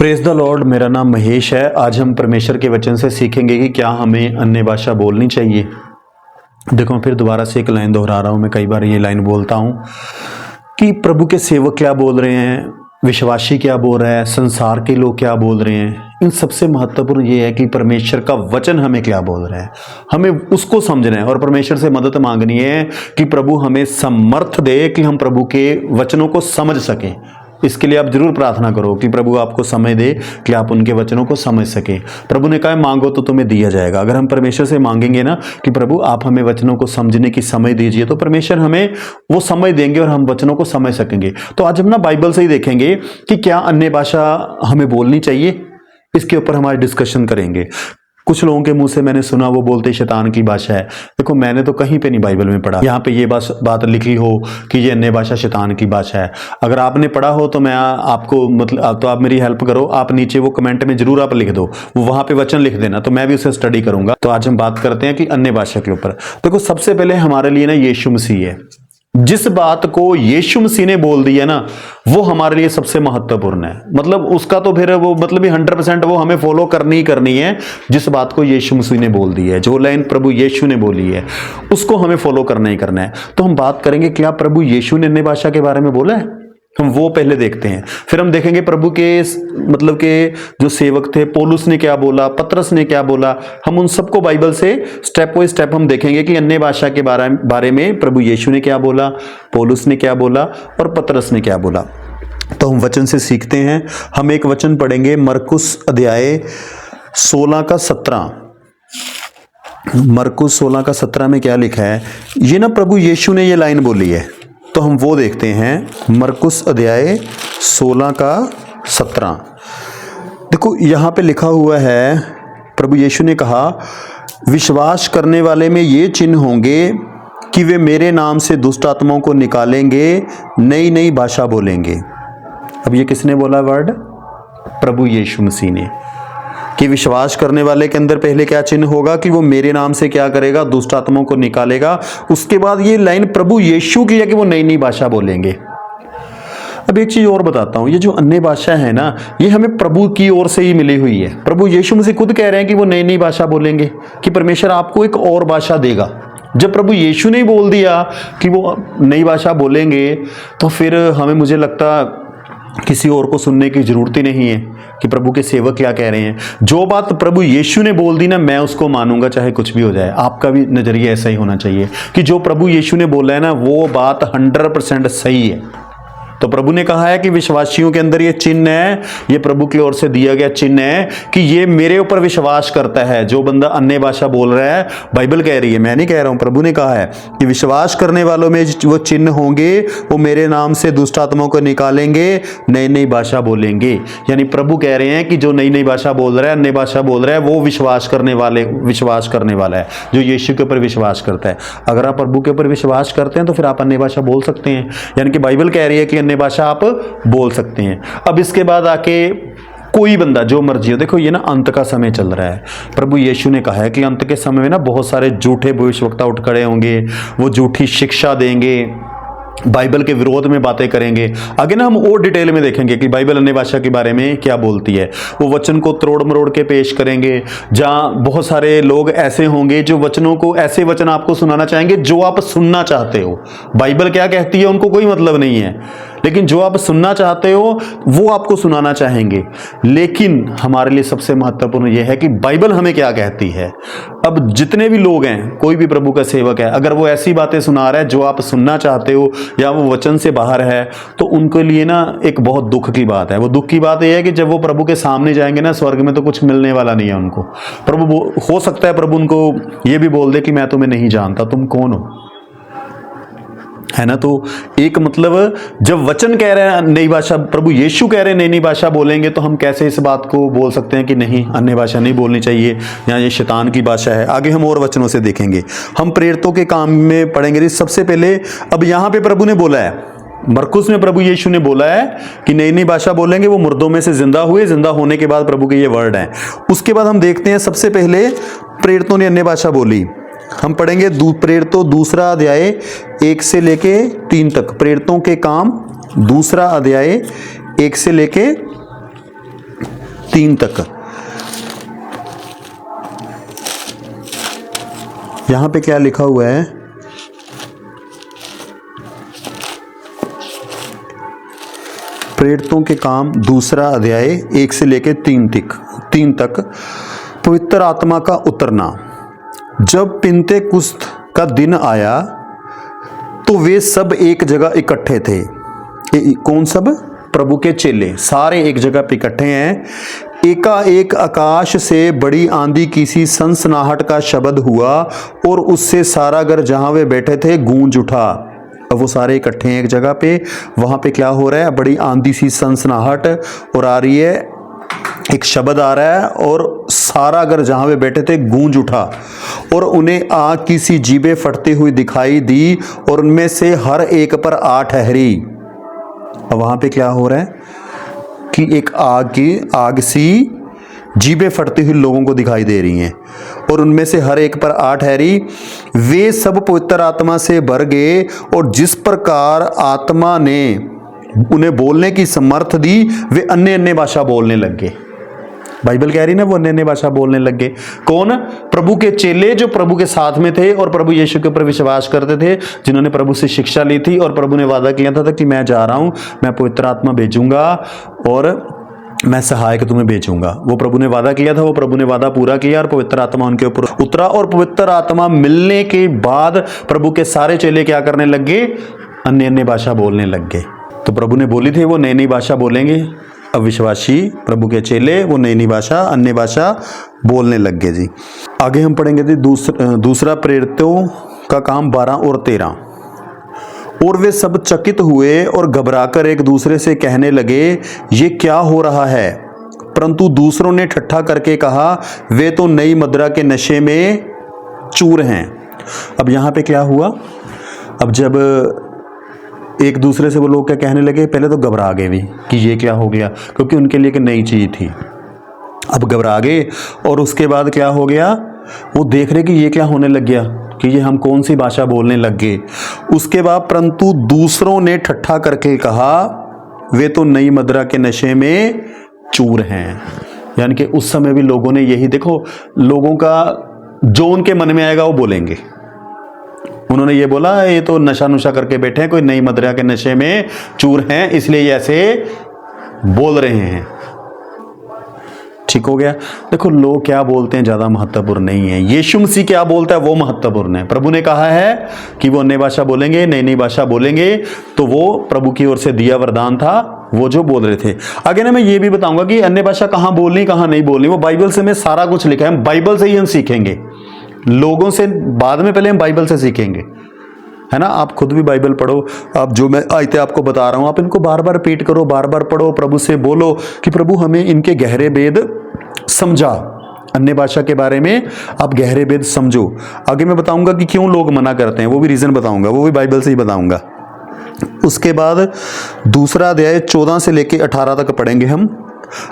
Praise the Lord. मेरा नाम महेश है। आज हम परमेश्वर के वचन से सीखेंगे कि क्या हमें अन्य भाषा बोलनी चाहिए। देखो, मैं फिर दोबारा से एक लाइन दोहरा रहा हूँ। मैं कई बार ये लाइन बोलता हूँ कि प्रभु के सेवक क्या बोल रहे हैं, विश्वासी क्या बोल रहा है, संसार के लोग क्या बोल रहे हैं। इन सबसे महत्वपूर्ण ये है कि परमेश्वर का वचन हमें क्या बोल रहा है, हमें उसको समझना है और परमेश्वर से मदद मांगनी है कि प्रभु हमें समर्थ दे कि हम प्रभु के वचनों को समझ सकें। इसके लिए आप जरूर प्रार्थना करो कि प्रभु आपको समय दे कि आप उनके वचनों को समझ सकें। प्रभु ने कहा मांगो तो तुम्हें दिया जाएगा। अगर हम परमेश्वर से मांगेंगे ना कि प्रभु आप हमें वचनों को समझने की समय दीजिए, तो परमेश्वर हमें वो समय देंगे और हम वचनों को समझ सकेंगे। तो आज हम ना बाइबल से ही देखेंगे कि क्या अन्य भाषा हमें बोलनी चाहिए। इसके ऊपर हमारे डिस्कशन करेंगे। कुछ लोगों के मुंह से मैंने सुना, वो बोलते शैतान की भाषा है। देखो, मैंने तो कहीं पे नहीं बाइबल में पढ़ा यहाँ पे ये बात लिखी हो कि ये अन्य भाषा शैतान की भाषा है। अगर आपने पढ़ा हो तो मैं आपको तो आप मेरी हेल्प करो। आप नीचे वो कमेंट में जरूर आप लिख दो, वहां पे वचन लिख देना, तो मैं भी उसे स्टडी करूंगा। तो आज हम बात करते हैं कि अन्य भाषा के ऊपर। देखो, सबसे पहले हमारे लिए ना यीशु मसीह है। जिस बात को यीशु मसीह ने बोल दिया ना, वो हमारे लिए सबसे महत्वपूर्ण है। मतलब उसका तो फिर वो मतलब 100% वो हमें फॉलो करनी ही करनी है। जिस बात को यीशु मसीह ने बोल दी है, जो लाइन प्रभु यीशु ने बोली है, उसको हमें फॉलो करना ही करना है। तो हम बात करेंगे क्या प्रभु यीशु ने अन्य भाषा के बारे में बोला है, हम वो पहले देखते हैं। फिर हम देखेंगे प्रभु के मतलब के जो सेवक थे, पौलुस ने क्या बोला, पतरस ने क्या बोला। हम उन सबको बाइबल से स्टेप बाय स्टेप हम देखेंगे कि अन्य भाषा के बारे में प्रभु यीशु ने क्या बोला, पौलुस ने क्या बोला और पतरस ने क्या बोला। तो हम वचन से सीखते हैं। हम एक वचन पढ़ेंगे, मरकुस अध्याय 16 का 17। मरकुस 16 का 17 में क्या लिखा है, ये ना प्रभु यीशु ने ये लाइन बोली है। तो हम वो देखते हैं, मरकुस अध्याय 16 का 17। देखो, यहाँ पे लिखा हुआ है, प्रभु यीशु ने कहा विश्वास करने वाले में ये चिन्ह होंगे कि वे मेरे नाम से दुष्ट आत्माओं को निकालेंगे, नई नई भाषा बोलेंगे। अब ये किसने बोला वर्ड, प्रभु यीशु मसीह ने। कि विश्वास करने वाले के अंदर पहले क्या चिन्ह होगा कि वो मेरे नाम से क्या करेगा, दुष्ट आत्माओं को निकालेगा। उसके बाद ये लाइन प्रभु यीशु की है कि वो नई नई भाषा बोलेंगे। अब एक चीज और बताता हूं, ये जो अन्य भाषा है ना, ये हमें प्रभु की ओर से ही मिली हुई है। प्रभु यीशु मसीह खुद कह रहे हैं कि वो नई नई भाषा बोलेंगे, कि परमेश्वर आपको एक और भाषा देगा। जब प्रभु यीशु ने बोल दिया कि वो नई भाषा बोलेंगे, तो फिर हमें, मुझे लगता, किसी और को सुनने की जरूरत ही नहीं है कि प्रभु के सेवक क्या कह रहे हैं। जो बात प्रभु यीशु ने बोल दी ना, मैं उसको मानूंगा चाहे कुछ भी हो जाए। आपका भी नजरिया ऐसा ही होना चाहिए कि जो प्रभु यीशु ने बोला है ना, वो बात 100% सही है। तो प्रभु ने कहा है कि विश्वासियों के अंदर ये चिन्ह है, ये प्रभु की ओर से दिया गया चिन्ह है कि ये मेरे ऊपर विश्वास करता है। जो बंदा अन्य भाषा बोल रहा है, बाइबल कह रही है, मैं नहीं कह रहा हूं, प्रभु ने कहा है कि विश्वास करने वालों में वो चिन्ह होंगे, वो मेरे नाम से दुष्ट आत्माओं को निकालेंगे, नई नई भाषा बोलेंगे। यानी प्रभु कह रहे हैं कि जो नई नई भाषा बोल रहा है, अन्य भाषा बोल रहा है, वो विश्वास करने वाला है, जो यीशु के ऊपर विश्वास करता है। अगर आप प्रभु के ऊपर विश्वास करते हैं तो फिर आप अन्य भाषा बोल सकते हैं। यानी कि बाइबल कह रही है कि भाषा आप बोल सकते हैं। अब इसके बाद आके कोई बंदा जो मर्जी हो, देखो ये ना अंत का समय चल रहा है। प्रभु यीशु ने कहा है कि अंत के समय में ना बहुत सारे झूठे भविष्यवक्ता उठ खड़े होंगे, वो झूठी शिक्षा देंगे, बाइबल के विरोध में बातें करेंगे। आगे ना हम और डिटेल में देखेंगे कि बाइबल अन्य भाषा के बारे में क्या बोलती है। वो वचन को तोड़ मरोड़ के पेश करेंगे, जहां बहुत सारे लोग ऐसे होंगे जो वचनों को, ऐसे वचन आपको सुनाना चाहेंगे जो आप सुनना चाहते हो। बाइबल क्या कहती है उनको कोई मतलब नहीं है, लेकिन जो आप सुनना चाहते हो वो आपको सुनाना चाहेंगे। लेकिन हमारे लिए सबसे महत्वपूर्ण यह है कि बाइबल हमें क्या कहती है। अब जितने भी लोग हैं, कोई भी प्रभु का सेवक है, अगर वो ऐसी बातें सुना रहा है जो आप सुनना चाहते हो या वो वचन से बाहर है, तो उनके लिए ना एक बहुत दुख की बात है। वो दुख की बात यह है कि जब वो प्रभु के सामने जाएंगे ना, स्वर्ग में तो कुछ मिलने वाला नहीं है उनको। प्रभु, हो सकता है प्रभु उनको ये भी बोल दे कि मैं तुम्हें नहीं जानता, तुम कौन हो, है ना। तो एक मतलब जब वचन कह रहे हैं नई भाषा, प्रभु यीशु कह रहे हैं नई नई भाषा बोलेंगे, तो हम कैसे इस बात को बोल सकते हैं कि नहीं, अन्य भाषा नहीं बोलनी चाहिए, या ये शैतान की भाषा है। आगे हम और वचनों से देखेंगे। हम प्रेरितों के काम में पढ़ेंगे। सबसे पहले अब यहाँ पे प्रभु ने बोला है, मरकुस में प्रभु यीशु ने बोला है कि नई नई भाषा बोलेंगे, वो मुर्दों में से जिंदा हुए, जिंदा होने के बाद प्रभु के ये वर्ड हैं। उसके बाद हम देखते हैं, सबसे पहले प्रेरितों ने अन्य भाषा बोली। हम पढ़ेंगे प्रेरितों 2 अध्याय 1 से लेके 3 तक। प्रेरितों के काम 2 अध्याय 1 से लेके 3 तक। यहां पे क्या लिखा हुआ है, प्रेरितों के काम 2 अध्याय 1 से लेकर 3 तक। पवित्र आत्मा का उतरना। जब पिन्तेकुस्त का दिन आया तो वे सब एक जगह इकट्ठे थे। कौन सब? प्रभु के चेले सारे एक जगह पे इकट्ठे हैं। एकाएक आकाश से बड़ी आंधी की सी सनसनाहट का शब्द हुआ और उससे सारा घर जहां वे बैठे थे गूंज उठा। अब वो सारे इकट्ठे हैं एक जगह पे, वहां पे क्या हो रहा है, बड़ी आंधी सी सनसनाहट और आ रही है, एक शब्द आ रहा है और सारा घर जहां वे बैठे थे गूंज उठा और उन्हें आग की सी जीभें फटती हुई दिखाई दी और उनमें से हर एक पर आ ठहरी। अब वहां पे क्या हो रहा है कि एक आग सी जीभें फटती हुई लोगों को दिखाई दे रही हैं और उनमें से हर एक पर आ ठहरी। वे सब पवित्र आत्मा से भर गए और जिस प्रकार आत्मा ने उन्हें बोलने की समर्थ दी वे अन्य अन्य भाषा बोलने लग गए। बाइबल कह रही ना, वो अन्य अन्य भाषा बोलने लग गए। कौन? प्रभु के चेले जो प्रभु के साथ में थे और प्रभु यीशु के ऊपर विश्वास करते थे, जिन्होंने प्रभु से शिक्षा ली थी और प्रभु ने वादा किया था कि मैं जा रहा हूं, मैं पवित्र आत्मा भेजूंगा और मैं सहायक तुम्हें भेजूंगा। वो प्रभु ने वादा किया था, वो प्रभु ने वादा पूरा किया और पवित्र आत्मा उनके ऊपर उतरा। और पवित्र आत्मा मिलने के बाद प्रभु के सारे चेले क्या करने लग गए? अन्य अन्य भाषा बोलने लग गए। तो प्रभु ने बोली थी वो नई नई भाषा बोलेंगे। अविश्वासी प्रभु के चेले वो नई नई भाषा, अन्य भाषा बोलने लग गए जी। आगे हम पढ़ेंगे जी दूसरा प्रेरितों का काम 12 और 13। और वे सब चकित हुए और घबराकर एक दूसरे से कहने लगे, ये क्या हो रहा है? परंतु दूसरों ने ठट्ठा करके कहा, वे तो नई मदिरा के नशे में चूर हैं। अब यहाँ पे क्या हुआ? अब जब एक दूसरे से वो लोग क्या कहने लगे, पहले तो घबरा गए भी कि ये क्या हो गया, क्योंकि उनके लिए एक नई चीज थी। अब घबरा गए और उसके बाद क्या हो गया, वो देख रहे कि ये क्या होने लग गया, कि ये हम कौन सी भाषा बोलने लग गए। उसके बाद परंतु दूसरों ने ठट्ठा करके कहा, वे तो नई मदिरा के नशे में चूर हैं। यानी कि उस समय भी लोगों ने यही, देखो लोगों का जो उनके मन में आएगा वो बोलेंगे। उन्होंने ये बोला ये तो नशा नुशा करके बैठे हैं, कोई नई मदिरा के नशे में चूर हैं, इसलिए ये ऐसे बोल रहे हैं। ठीक हो गया। देखो लोग क्या बोलते हैं ज्यादा महत्वपूर्ण नहीं है, यीशु मसीह क्या बोलता है वो महत्वपूर्ण है। प्रभु ने कहा है कि वो अन्य भाषा बोलेंगे, नई नई भाषा बोलेंगे, तो वो प्रभु की ओर से दिया वरदान था, वो जो बोल रहे थे। आगे ना मैं ये भी बताऊंगा कि अन्य भाषा कहां बोलनी कहां नहीं बोलनी, वो बाइबल से में सारा कुछ लिखा है। हम बाइबल से ही हम सीखेंगे, लोगों से बाद में, पहले हम बाइबल से सीखेंगे, है ना। आप खुद भी बाइबल पढ़ो, आप जो मैं आयतें आपको बता रहा हूं आप इनको बार बार रिपीट करो, बार बार पढ़ो, प्रभु से बोलो कि प्रभु हमें इनके गहरे भेद समझा, अन्य भाषा के बारे में आप गहरे भेद समझो। आगे मैं बताऊंगा कि क्यों लोग मना करते हैं, वो भी रीजन बताऊंगा, वो भी बाइबल से ही बताऊंगा। उसके बाद दूसरा अध्याय 14 से लेकर 18 तक पढ़ेंगे हम।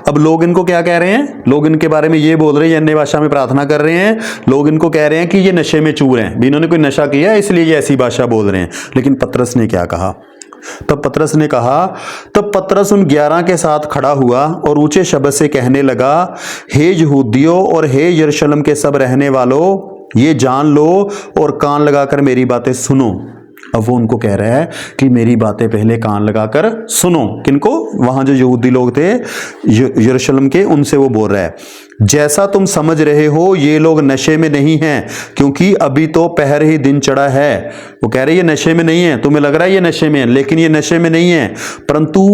अब लोग इनको क्या कह रहे हैं, लोग इनके बारे में ये बोल रहे हैं, अन्य भाषा में प्रार्थना कर रहे हैं, लोग इनको कह रहे हैं कि ये नशे में चूर हैं, इन्होंने कोई नशा किया इसलिए ये ऐसी भाषा बोल रहे हैं। लेकिन पतरस ने क्या कहा? तब पतरस उन 11 के साथ खड़ा हुआ और ऊंचे शब्द से कहने लगा, हे यहूदियों और हे यरूशलेम के सब रहने वालों, ये जान लो और कान लगाकर मेरी बातें सुनो। अब वो उनको कह रहा है कि मेरी बातें पहले कान लगाकर सुनो। किनको? वहां जो यहूदी लोग थे यरूशलेम के, उनसे वो बोल रहा है। जैसा तुम समझ रहे हो ये लोग नशे में नहीं हैं, क्योंकि अभी तो पहर ही दिन चढ़ा है। वो कह रहे ये नशे में नहीं है, तुम्हें लग रहा है ये नशे में है, लेकिन ये नशे में नहीं है, परंतु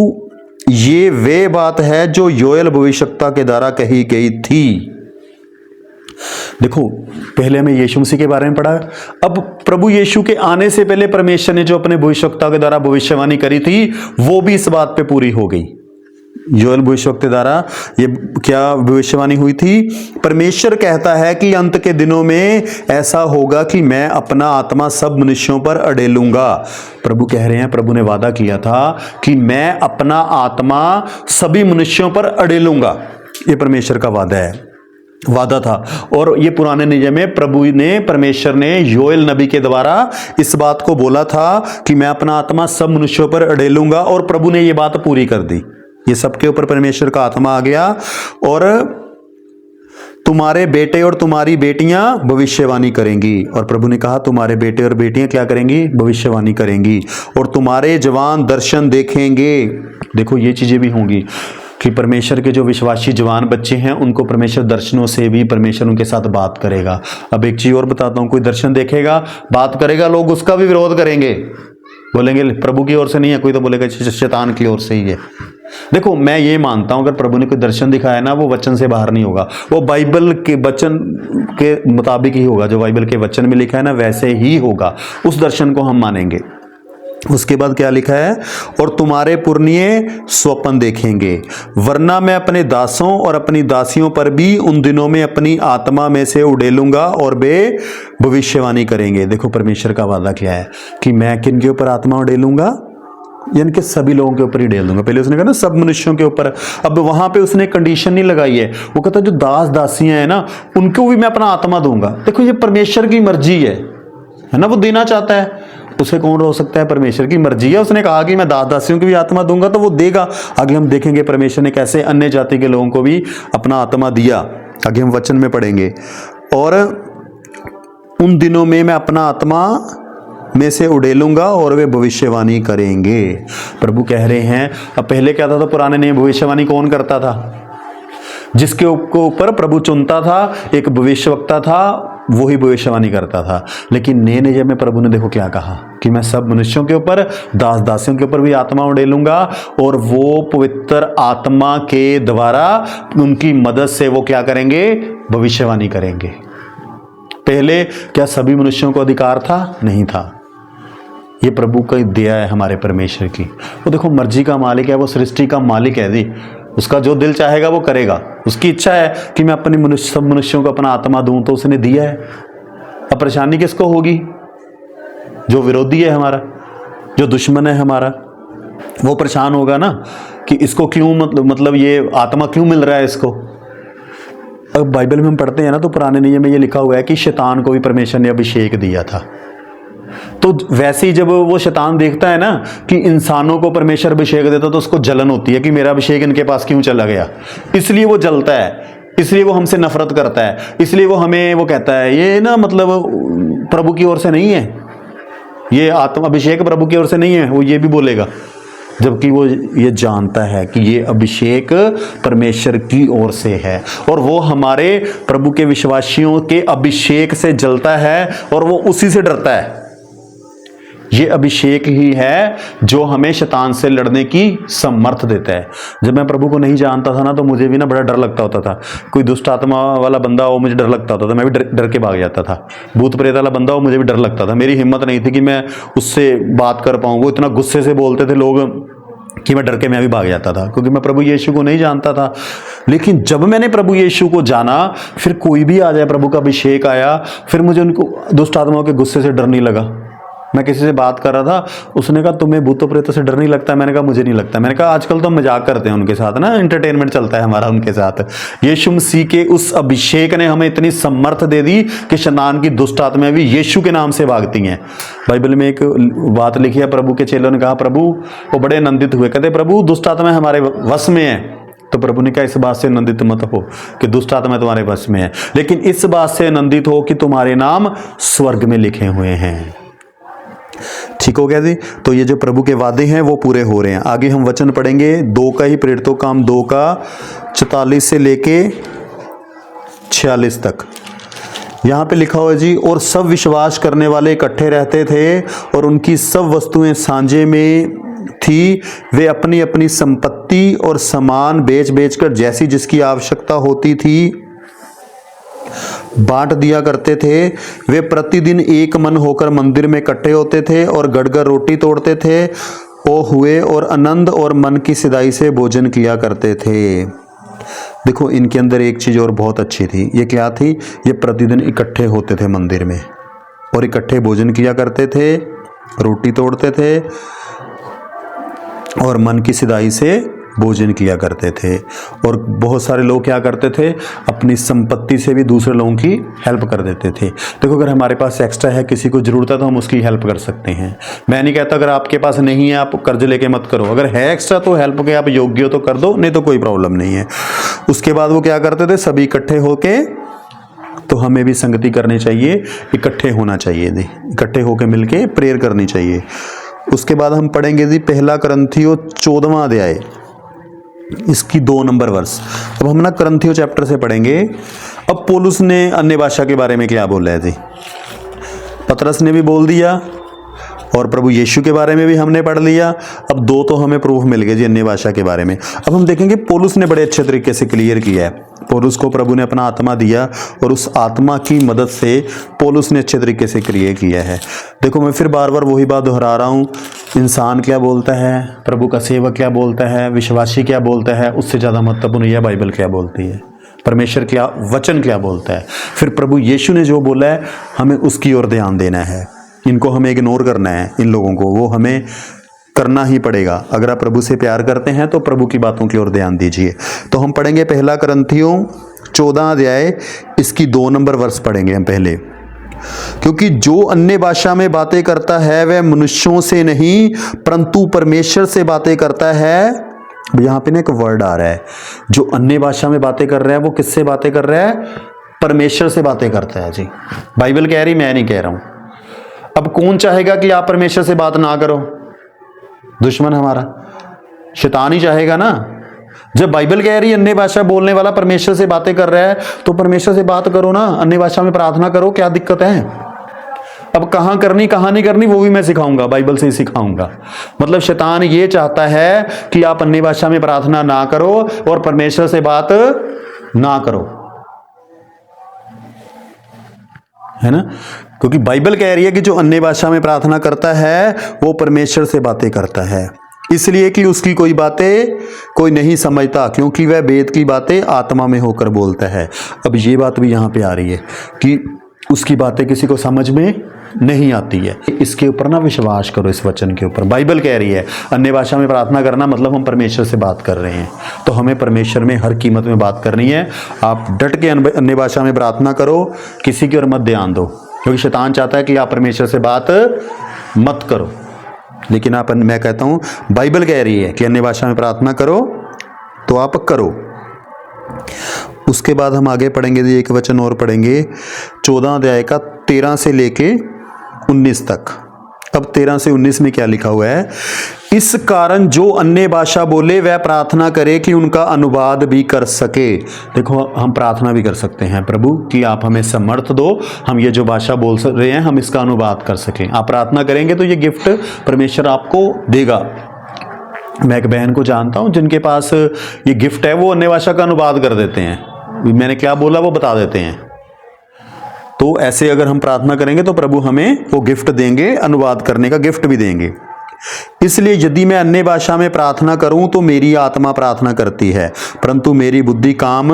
ये वे बात है जो योएल भविष्यवक्ता के द्वारा कही गई थी। देखो पहले हमें यीशु मसीह के बारे में पढ़ा, अब प्रभु यीशु के आने से पहले परमेश्वर ने जो अपने भविष्यवक्ता के द्वारा भविष्यवाणी करी थी वो भी इस बात पे पूरी हो गई। योएल भविष्यवक्ता द्वारा ये क्या भविष्यवाणी हुई थी? परमेश्वर कहता है कि अंत के दिनों में ऐसा होगा कि मैं अपना आत्मा सब मनुष्यों पर अडेलूंगा। प्रभु कह रहे हैं, प्रभु ने वादा किया था कि मैं अपना आत्मा सभी मनुष्यों पर अडेलूंगा। ये परमेश्वर का वादा था। और ये पुराने नियम में प्रभु ने, परमेश्वर ने योएल नबी के द्वारा इस बात को बोला था कि मैं अपना आत्मा सब मनुष्यों पर अडेलूंगा, और प्रभु ने ये बात पूरी कर दी। ये सबके ऊपर परमेश्वर का आत्मा आ गया। और तुम्हारे बेटे और तुम्हारी बेटियां भविष्यवाणी करेंगी। और प्रभु ने कहा तुम्हारे बेटे और बेटियां क्या करेंगी? भविष्यवाणी करेंगी। और तुम्हारे जवान दर्शन देखेंगे। देखो ये चीजें भी होंगी कि परमेश्वर के जो विश्वासी जवान बच्चे हैं उनको परमेश्वर दर्शनों से भी परमेश्वर उनके साथ बात करेगा। अब एक चीज और बताता हूं, कोई दर्शन देखेगा, बात करेगा, लोग उसका भी विरोध करेंगे, बोलेंगे प्रभु की ओर से नहीं है, कोई तो बोलेगा शैतान की ओर से ही है। देखो मैं ये मानता हूं अगर प्रभु ने कोई दर्शन दिखाया ना, वो वचन से बाहर नहीं होगा, वो बाइबल के वचन के मुताबिक ही होगा। जो बाइबल के वचन में लिखा है ना वैसे ही होगा, उस दर्शन को हम मानेंगे। उसके बाद क्या लिखा है? और तुम्हारे पुरनिये स्वप्न देखेंगे, वरना मैं अपने दासों और अपनी दासियों पर भी उन दिनों में अपनी आत्मा में से उड़ेलूंगा और वे भविष्यवाणी करेंगे। देखो परमेश्वर का वादा क्या है कि मैं किन के ऊपर आत्मा उड़ेलूंगा, यानी कि सभी लोगों के ऊपर ही डाल दूंगा। पहले उसने कहा ना सब मनुष्यों के ऊपर, अब वहां पे उसने कंडीशन नहीं लगाई है, वो कहता जो दास दासियां हैं ना उनको भी मैं अपना आत्मा दूंगा। देखो ये परमेश्वर की मर्जी है ना, वो देना चाहता है, उसे कौन रोक सकता है? परमेश्वर की मर्जी है। उसने कहा कि मैं दास दासियों की भी आत्मा दूंगा तो वो देगा। आगे हम देखेंगे परमेश्वर ने कैसे अन्य जाति के लोगों को भी अपना आत्मा दिया, आगे हम वचन में पढ़ेंगे। और उन दिनों में मैं अपना आत्मा में से उड़ेलूंगा और वे भविष्यवाणी करेंगे। प्रभु कह रहे हैं, अब पहले क्या था तो पुराने नियम भविष्यवाणी कौन करता था? जिसके ऊपर प्रभु चुनता था, एक भविष्यवक्ता था, वही भविष्यवाणी करता था। लेकिन नए नियम में प्रभु ने देखो क्या कहा कि मैं सब मनुष्यों के ऊपर, दास दासियों के ऊपर भी आत्मा उड़ेलूंगा और वो पवित्र आत्मा के द्वारा उनकी मदद से वो क्या करेंगे? भविष्यवाणी करेंगे। पहले क्या सभी मनुष्यों को अधिकार था? नहीं था। ये प्रभु का दया है हमारे परमेश्वर की। वो देखो मर्जी का मालिक है, वो सृष्टि का मालिक है जी, उसका जो दिल चाहेगा वो करेगा। उसकी इच्छा है कि मैं अपने सब मनुष्यों को अपना आत्मा दूं, तो उसने दिया है। अब परेशानी किसको होगी? जो विरोधी है हमारा, जो दुश्मन है हमारा, वो परेशान होगा ना कि इसको क्यों मतलब ये आत्मा क्यों मिल रहा है इसको। अब बाइबल में हम पढ़ते हैं ना तो पुराने नियम में ये लिखा हुआ है कि शैतान को भी परमेश्वर ने अभिषेक दिया था। तो वैसे ही जब वो शैतान देखता है ना कि इंसानों को परमेश्वर अभिषेक देता तो उसको जलन होती है कि मेरा अभिषेक इनके पास क्यों चला गया, इसलिए वो जलता है, इसलिए वो हमसे नफरत करता है, इसलिए वो हमें वो कहता है ये ना मतलब प्रभु की ओर से नहीं है, ये आत्मा अभिषेक प्रभु की ओर से नहीं है, वो ये भी बोलेगा। जबकि वो ये जानता है कि ये अभिषेक परमेश्वर की ओर से है और वो हमारे प्रभु के विश्वासियों के अभिषेक से जलता है और वो उसी से डरता है। ये अभिषेक ही है जो हमें शैतान से लड़ने की समर्थ देता है। जब मैं प्रभु को नहीं जानता था ना तो मुझे भी ना बड़ा डर लगता होता था। कोई दुष्ट आत्मा वाला बंदा हो मुझे डर लगता होता था, मैं भी डर के भाग जाता था। भूत प्रेत वाला बंदा हो मुझे भी डर लगता था। मेरी हिम्मत नहीं थी कि मैं उससे बात कर पाऊँ। वो इतना गुस्से से बोलते थे लोग कि मैं डर के मैं भी भाग जाता था, क्योंकि मैं प्रभु यीशु को नहीं जानता था। लेकिन जब मैंने प्रभु यीशु को जाना, फिर कोई भी आ जाए, प्रभु का अभिषेक आया, फिर मुझे उनको दुष्ट आत्माओं के गुस्से से डर नहीं लगा। मैं किसी से बात कर रहा था, उसने कहा तुम्हें भूतों प्रेतों से डर नहीं लगता? मैंने कहा मुझे नहीं लगता। मैंने कहा आजकल तो हम मजाक करते हैं उनके साथ ना, एंटरटेनमेंट चलता है हमारा उनके साथ। यीशु मसीह के उस अभिषेक ने हमें इतनी समर्थ दे दी कि शैतान की दुष्ट आत्माएं भी यीशु के नाम से भागती हैं। बाइबल में एक बात लिखी है, प्रभु के चेलों ने कहा प्रभु, वो बड़े आनंदित हुए, कहते प्रभु दुष्ट आत्माएं हमारे वश में है। तो प्रभु ने कहा इस बात से आनंदित मत हो कि दुष्ट आत्मा तुम्हारे वश में है, लेकिन इस बात से आनंदित हो कि तुम्हारे नाम स्वर्ग में लिखे हुए हैं। ठीक हो गया जी। तो ये जो प्रभु के वादे हैं वो पूरे हो रहे हैं। आगे हम वचन पढ़ेंगे 2 का ही, प्रेरितों का काम 2 का 44 से लेके 46 तक। यहाँ पे लिखा हुआ है जी, और सब विश्वास करने वाले इकट्ठे रहते थे और उनकी सब वस्तुएं सांझे में थी। वे अपनी अपनी संपत्ति और सामान बेच बेच कर जैसी जिसकी आवश्यकता होती थी बांट दिया करते थे। वे प्रतिदिन एक मन होकर मंदिर में इकट्ठे होते थे और गड़गड़ रोटी तोड़ते थे हुए और आनंद और मन की सिधाई से भोजन किया करते थे। देखो इनके अंदर एक चीज और बहुत अच्छी थी। ये क्या थी? ये प्रतिदिन इकट्ठे होते थे मंदिर में और इकट्ठे भोजन किया करते थे, रोटी तोड़ते थे और मन की सिधाई से भोजन किया करते थे। और बहुत सारे लोग क्या करते थे, अपनी संपत्ति से भी दूसरे लोगों की हेल्प कर देते थे। देखो, अगर हमारे पास एक्स्ट्रा है, किसी को ज़रूरत है, तो हम उसकी हेल्प कर सकते हैं। मैं नहीं कहता अगर आपके पास नहीं है आप कर्ज लेके मत करो, अगर है एक्स्ट्रा तो हेल्प के आप योग्य हो तो कर दो, नहीं तो कोई प्रॉब्लम नहीं है। उसके बाद वो क्या करते थे, सभी इकट्ठे होके, तो हमें भी संगति करनी चाहिए, इकट्ठे होना चाहिए जी, इकट्ठे होके मिलके प्रेयर करनी चाहिए। उसके बाद हम पढ़ेंगे जी पहला करंथियों 14वां अध्याय, इसकी 2 नंबर वर्ष। अब हम ना करंथियों चैप्टर से पढ़ेंगे। अब पौलुस ने अन्य भाषा के बारे में क्या बोला है जी, पतरस ने भी बोल दिया और प्रभु यीशु के बारे में भी हमने पढ़ लिया। अब 2 तो हमें प्रूफ मिल गए जी अन्य भाषा के बारे में। अब हम देखेंगे पौलुस ने बड़े अच्छे तरीके से क्लियर किया है। पौलुस को प्रभु ने अपना आत्मा दिया और उस आत्मा की मदद से पौलुस ने अच्छे तरीके से क्लियर किया है। देखो, मैं फिर बार बार वही बात दोहरा रहा हूँ, इंसान क्या बोलता है, प्रभु का सेवक क्या बोलता है, विश्वासी क्या बोलता है, उससे ज़्यादा महत्वपूर्ण यह बाइबल क्या बोलती है, परमेश्वर क्या वचन क्या बोलता है। फिर प्रभु यीशु ने जो बोला है हमें उसकी ओर ध्यान देना है। इनको हमें इग्नोर करना है, इन लोगों को वो हमें करना ही पड़ेगा। अगर आप प्रभु से प्यार करते हैं तो प्रभु की बातों की ओर ध्यान दीजिए। तो हम पढ़ेंगे पहला करंथियों 14 अध्याय, इसकी 2 नंबर वर्ष पढ़ेंगे हम पहले। क्योंकि जो अन्य भाषा में बातें करता है वह मनुष्यों से नहीं परंतु परमेश्वर से बातें करता है। यहाँ पे ना एक वर्ड आ रहा है, जो अन्य भाषा में बातें कर रहा है वो किससे बातें कर रहा है, परमेश्वर से बातें करता है जी। बाइबल कह रही, मैं नहीं कह रहा हूं। अब कौन चाहेगा कि आप परमेश्वर से बात ना करो, दुश्मन हमारा शैतान ही चाहेगा ना। जब बाइबल कह रही है अन्य भाषा बोलने वाला परमेश्वर से बातें कर रहा है तो परमेश्वर से बात करो ना, अन्य भाषा में प्रार्थना करो, क्या दिक्कत है। अब कहां करनी कहां नहीं करनी वो भी मैं सिखाऊंगा, बाइबल से ही सिखाऊंगा। मतलब शैतान ये चाहता है कि आप अन्य भाषा में प्रार्थना ना करो और परमेश्वर से बात ना करो, है ना। क्योंकि बाइबल कह रही है कि जो अन्य भाषा में प्रार्थना करता है वो परमेश्वर से बातें करता है, इसलिए कि उसकी कोई बातें कोई नहीं समझता, क्योंकि वह वेद की बातें आत्मा में होकर बोलता है। अब ये बात भी यहाँ पे आ रही है कि उसकी बातें किसी को समझ में नहीं आती है। इसके ऊपर ना विश्वास करो, इस वचन के ऊपर। बाइबल कह रही है अन्य भाषा में प्रार्थना करना मतलब हम परमेश्वर से बात कर रहे हैं, तो हमें परमेश्वर में हर कीमत में बात करनी है। आप डट के अन्य भाषा में प्रार्थना करो, किसी की ओर मत ध्यान दो, क्योंकि शैतान चाहता है कि आप परमेश्वर से बात मत करो। लेकिन मैं कहता हूं बाइबल कह रही है कि अन्य भाषा में प्रार्थना करो तो आप करो। उसके बाद हम आगे पढ़ेंगे, एक वचन और पढ़ेंगे 14 अध्याय का 13 से लेके 19 तक। अब 13 से 19 में क्या लिखा हुआ है, इस कारण जो अन्य भाषा बोले वह प्रार्थना करे कि उनका अनुवाद भी कर सके। देखो, हम प्रार्थना भी कर सकते हैं प्रभु कि आप हमें समर्थ दो, हम ये जो भाषा बोल रहे हैं हम इसका अनुवाद कर सकें। आप प्रार्थना करेंगे तो ये गिफ्ट परमेश्वर आपको देगा। मैं एक बहन को जानता हूं जिनके पास ये गिफ्ट है, वो अन्य भाषा का अनुवाद कर देते हैं, मैंने क्या बोला वो बता देते हैं। तो ऐसे अगर हम प्रार्थना करेंगे तो प्रभु हमें वो गिफ्ट देंगे, अनुवाद करने का गिफ्ट भी देंगे। इसलिए यदि मैं अन्य भाषा में प्रार्थना करूं तो मेरी आत्मा प्रार्थना करती है परंतु मेरी बुद्धि काम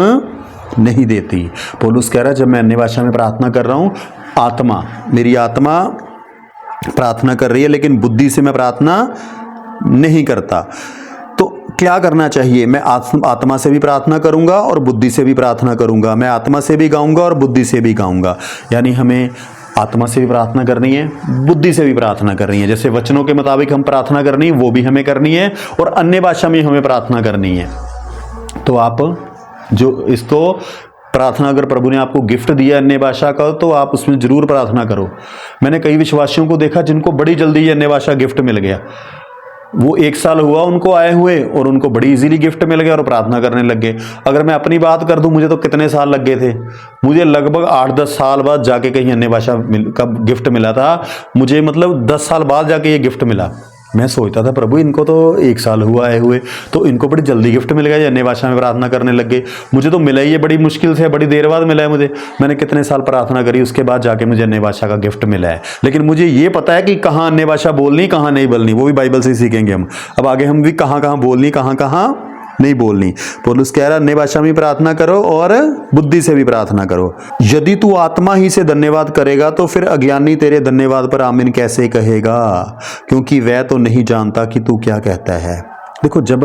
नहीं देती। पौलुस कह रहा है जब मैं अन्य भाषा में प्रार्थना कर रहा हूं, आत्मा मेरी आत्मा प्रार्थना कर रही है लेकिन बुद्धि से मैं प्रार्थना नहीं करता। तो क्या करना चाहिए, मैं आत्मा से भी प्रार्थना करूंगा और बुद्धि से भी प्रार्थना करूंगा, मैं आत्मा से भी गाऊंगा और बुद्धि से भी गाऊंगा। यानी हमें आत्मा से भी प्रार्थना करनी है, बुद्धि से भी प्रार्थना करनी है। जैसे वचनों के मुताबिक हम प्रार्थना करनी है वो भी हमें करनी है, और अन्य भाषा में हमें प्रार्थना करनी है। तो आप जो इसको प्रार्थना, अगर प्रभु ने आपको गिफ्ट दिया अन्य भाषा का तो आप उसमें जरूर प्रार्थना करो। मैंने कई विश्वासियों को देखा जिनको बड़ी जल्दी ये अन्य भाषा गिफ्ट मिल गया, वो 1 साल हुआ उनको आए हुए और उनको बड़ी इजीली गिफ्ट मिल गया और प्रार्थना करने लग गए। अगर मैं अपनी बात कर दूं, मुझे तो कितने साल लग गए थे, मुझे लगभग 8-10 साल बाद जाके कहीं अन्य भाषा का गिफ्ट मिला था। मुझे मतलब 10 साल बाद जाके ये गिफ्ट मिला। मैं सोचता था प्रभु इनको तो 1 साल हुआ आए हुए, तो इनको बड़ी जल्दी गिफ्ट मिल गया, ये अन्य भाषा में प्रार्थना करने लग गए। मुझे तो मिला ही है बड़ी मुश्किल से, बड़ी देर बाद मिला है मुझे। मैंने कितने साल प्रार्थना करी, उसके बाद जाके मुझे अन्य भाषा का गिफ्ट मिला है। लेकिन मुझे ये पता है कि कहाँ अन्य भाषा बोलनी, कहाँ नहीं बोलनी, वो भी बाइबल से सीखेंगे हम। अब आगे हम भी कहाँ कहाँ बोलनी, कहाँ कहाँ नहीं बोलनी। पौलुस कह रहा अन्य भाषा में प्रार्थना करो और बुद्धि से भी प्रार्थना करो। यदि तू आत्मा ही से धन्यवाद करेगा तो फिर अज्ञानी तेरे धन्यवाद पर आमीन कैसे कहेगा, क्योंकि वह तो नहीं जानता कि तू क्या कहता है। देखो जब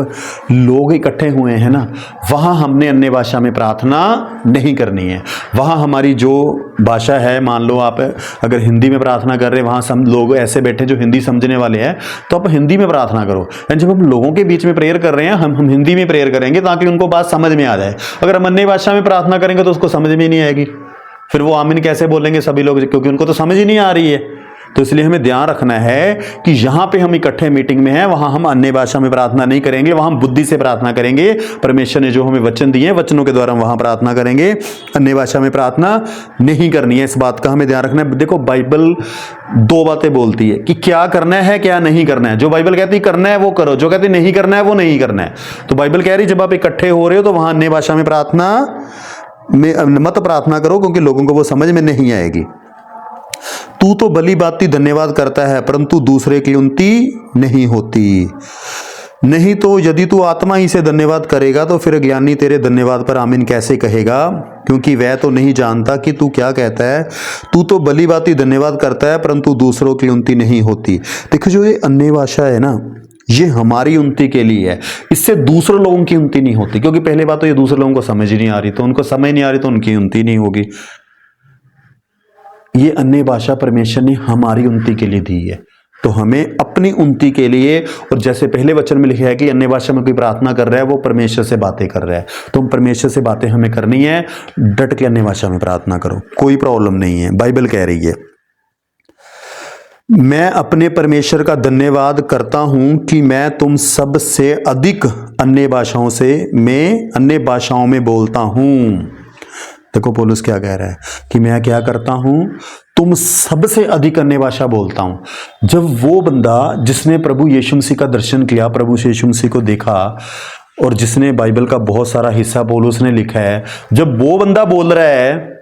लोग इकट्ठे हुए हैं ना, वहाँ हमने अन्य भाषा में प्रार्थना नहीं करनी है। वहाँ हमारी जो भाषा है, मान लो आप अगर हिंदी में प्रार्थना कर रहे हैं, वहाँ सब लोग ऐसे बैठे जो हिंदी समझने वाले हैं, तो आप हिंदी में प्रार्थना करो। यानी जब हम लोगों के बीच में प्रेयर कर रहे हैं, हम हिंदी में प्रेयर करेंगे ताकि उनको बात समझ में आ जाए। अगर हम अन्य भाषा में प्रार्थना करेंगे तो उसको समझ में नहीं आएगी, फिर वो आमीन कैसे बोलेंगे सभी लोग, क्योंकि उनको तो समझ ही नहीं आ रही है। तो इसलिए हमें ध्यान रखना है कि यहां पे हम इकट्ठे मीटिंग में हैं, वहां हम अन्य भाषा में प्रार्थना नहीं करेंगे, वहां हम बुद्धि से प्रार्थना करेंगे। परमेश्वर ने जो हमें वचन दिए हैं, वचनों के द्वारा हम वहां प्रार्थना करेंगे, अन्य भाषा में प्रार्थना नहीं करनी है। इस बात का हमें ध्यान रखना है। देखो बाइबल दो बातें बोलती है कि क्या करना है क्या नहीं करना है। जो बाइबल कहती है करना है वो करो, जो कहती है नहीं करना है वो नहीं करना है। तो बाइबल कह रही है जब आप इकट्ठे हो रहे हो तो वहां अन्य भाषा में प्रार्थना में मत प्रार्थना करो, क्योंकि लोगों को वो समझ में नहीं आएगी। तू तो भली बाती धन्यवाद करता है, परंतु दूसरे की उन्नति नहीं होती। नहीं तो यदि तू आत्मा ही से धन्यवाद करेगा तो फिर ज्ञानी तेरे धन्यवाद पर आमीन कैसे कहेगा, क्योंकि वह तो नहीं जानता कि तू क्या कहता है। तू तो भली बाती धन्यवाद करता है, परंतु दूसरों की उन्नति नहीं होती। देखो जो ये अन्य भाषा है ना, ये हमारी उन्नति के लिए है, इससे दूसरे लोगों की उन्नति नहीं होती। क्योंकि पहले बात तो ये दूसरे लोगों को समझ ही नहीं आ रही, तो उनको समझ नहीं आ रही तो उनकी उन्नति नहीं होगी। ये अन्य भाषा परमेश्वर ने हमारी उन्नति के लिए दी है, तो हमें अपनी उन्नति के लिए, और जैसे पहले वचन में लिखा है कि अन्य भाषा में कोई प्रार्थना कर रहा है वो परमेश्वर से बातें कर रहा है, तो हम परमेश्वर से बातें हमें करनी है। डट के अन्य भाषा में प्रार्थना करो, कोई प्रॉब्लम नहीं है। बाइबल कह रही है मैं अपने परमेश्वर का धन्यवाद करता हूं कि मैं तुम सब से अधिक अन्य भाषाओं में बोलता हूं। देखो पौलुस क्या कह रहा है कि मैं क्या करता हूं, तुम सबसे अधिक अन्य भाषा बोलता हूं। जब वो बंदा जिसने प्रभु यीशु मसीह का दर्शन किया, प्रभु यीशु मसीह को देखा, और जिसने बाइबल का बहुत सारा हिस्सा पौलुस ने लिखा है, जब वो बंदा बोल रहा है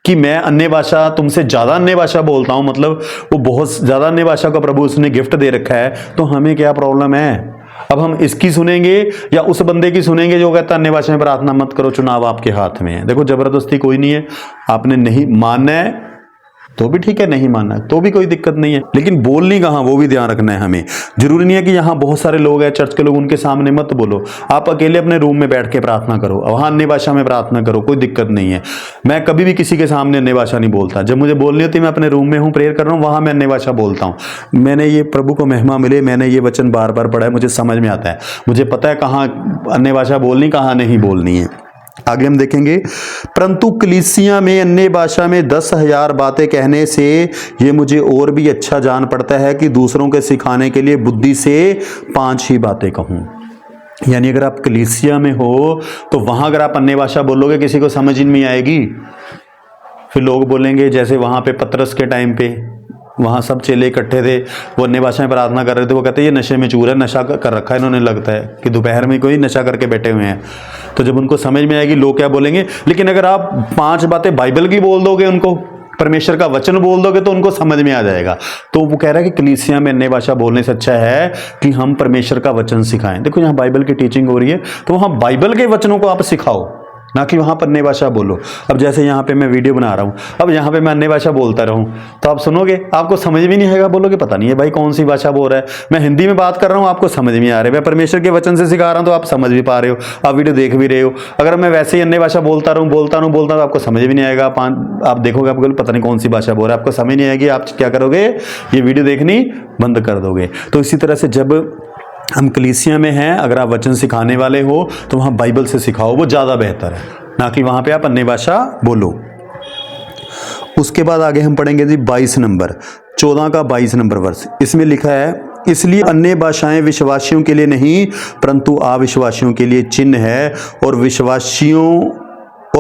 कि मैं अन्य भाषा तुमसे ज्यादा अन्य भाषा बोलता हूं, मतलब वो बहुत ज्यादा अन्य भाषा का प्रभु उसने गिफ्ट दे रखा है, तो हमें क्या प्रॉब्लम है? अब हम इसकी सुनेंगे या उस बंदे की सुनेंगे जो कहता है अन्य भाषा में प्रार्थना मत करो, चुनाव आपके हाथ में है। देखो जबरदस्ती कोई नहीं है, आपने नहीं मानना है तो भी ठीक है, नहीं मानना है तो भी कोई दिक्कत नहीं है, लेकिन बोलनी कहाँ वो भी ध्यान रखना है हमें। जरूरी नहीं है कि यहाँ बहुत सारे लोग हैं चर्च के लोग, उनके सामने मत बोलो। आप अकेले अपने रूम में बैठ के प्रार्थना करो, वहाँ अन्य भाषा में प्रार्थना करो, कोई दिक्कत नहीं है। मैं कभी भी किसी के सामने अन्य भाषा नहीं बोलता। जब मुझे बोलनी होती है मैं अपने रूम में हूँ, प्रेयर कर रहा हूँ, वहाँ मैं अन्य भाषा बोलता हूँ। मैंने ये प्रभु को महिमा मिले, मैंने ये वचन बार बार पढ़ा है, मुझे समझ में आता है, मुझे पता है कहाँ अन्य भाषा बोलनी कहाँ नहीं बोलनी है। आगे हम देखेंगे, परंतु कलीसिया में अन्य भाषा में 10,000 बातें कहने से ये मुझे और भी अच्छा जान पड़ता है कि दूसरों के सिखाने के लिए बुद्धि से 5 ही बातें कहूं। यानी अगर आप कलीसिया में हो तो वहां अगर आप अन्य भाषा बोलोगे किसी को समझ ही नहीं आएगी। फिर लोग बोलेंगे, जैसे वहां पे पतरस के टाइम पे वहाँ सब चेले इकट्ठे थे, वो अन्य भाषा में प्रार्थना कर रहे थे, वो कहते हैं ये नशे में चूर है, नशा कर रखा है इन्होंने, लगता है कि दोपहर में कोई नशा करके बैठे हुए हैं। तो जब उनको समझ में आएगी लोग क्या बोलेंगे। लेकिन अगर आप 5 बातें बाइबल की बोल दोगे, उनको परमेश्वर का वचन बोल दोगे, तो उनको समझ में आ जाएगा। तो वो कह रहा है कि कलीसिया में अन्य भाषा बोलने से अच्छा है कि हम परमेश्वर का वचन सिखाएं। देखो यहाँ बाइबल की टीचिंग हो रही है, तो वहाँ बाइबल के वचनों को आप सिखाओ, ना कि वहां पर अन्य भाषा बोलो। अब जैसे यहाँ पे मैं वीडियो बना रहा हूँ, अब यहाँ पे मैं अन्य भाषा बोलता रहूँ तो आप सुनोगे, आपको समझ भी नहीं आएगा, बोलोगे पता नहीं है भाई कौन सी भाषा बोल रहा है। मैं हिंदी में बात कर रहा हूँ, आपको समझ में आ रहा है, मैं परमेश्वर के वचन से सिखा रहा हूँ तो आप समझ भी पा रहे हो, आप वीडियो देख भी रहे हो। अगर मैं वैसे ही अन्य भाषा बोलता रहूँ तो आपको समझ भी नहीं आएगा। आप देखोगे, आपको पता नहीं कौन सी भाषा बोल रहा है, आपको समझ नहीं आएगी, आप क्या करोगे, ये वीडियो देखनी बंद कर दोगे। तो इसी तरह से जब हम कलीसिया में हैं, अगर आप वचन सिखाने वाले हो तो वहाँ बाइबल से सिखाओ, वो ज़्यादा बेहतर है, ना कि वहां पे आप अन्य भाषा बोलो। उसके बाद आगे हम पढ़ेंगे जी 22 नंबर 14 का 22 नंबर वर्ष। इसमें लिखा है, इसलिए अन्य भाषाएं विश्वासियों के लिए नहीं परंतु अविश्वासियों के लिए चिन्ह है, और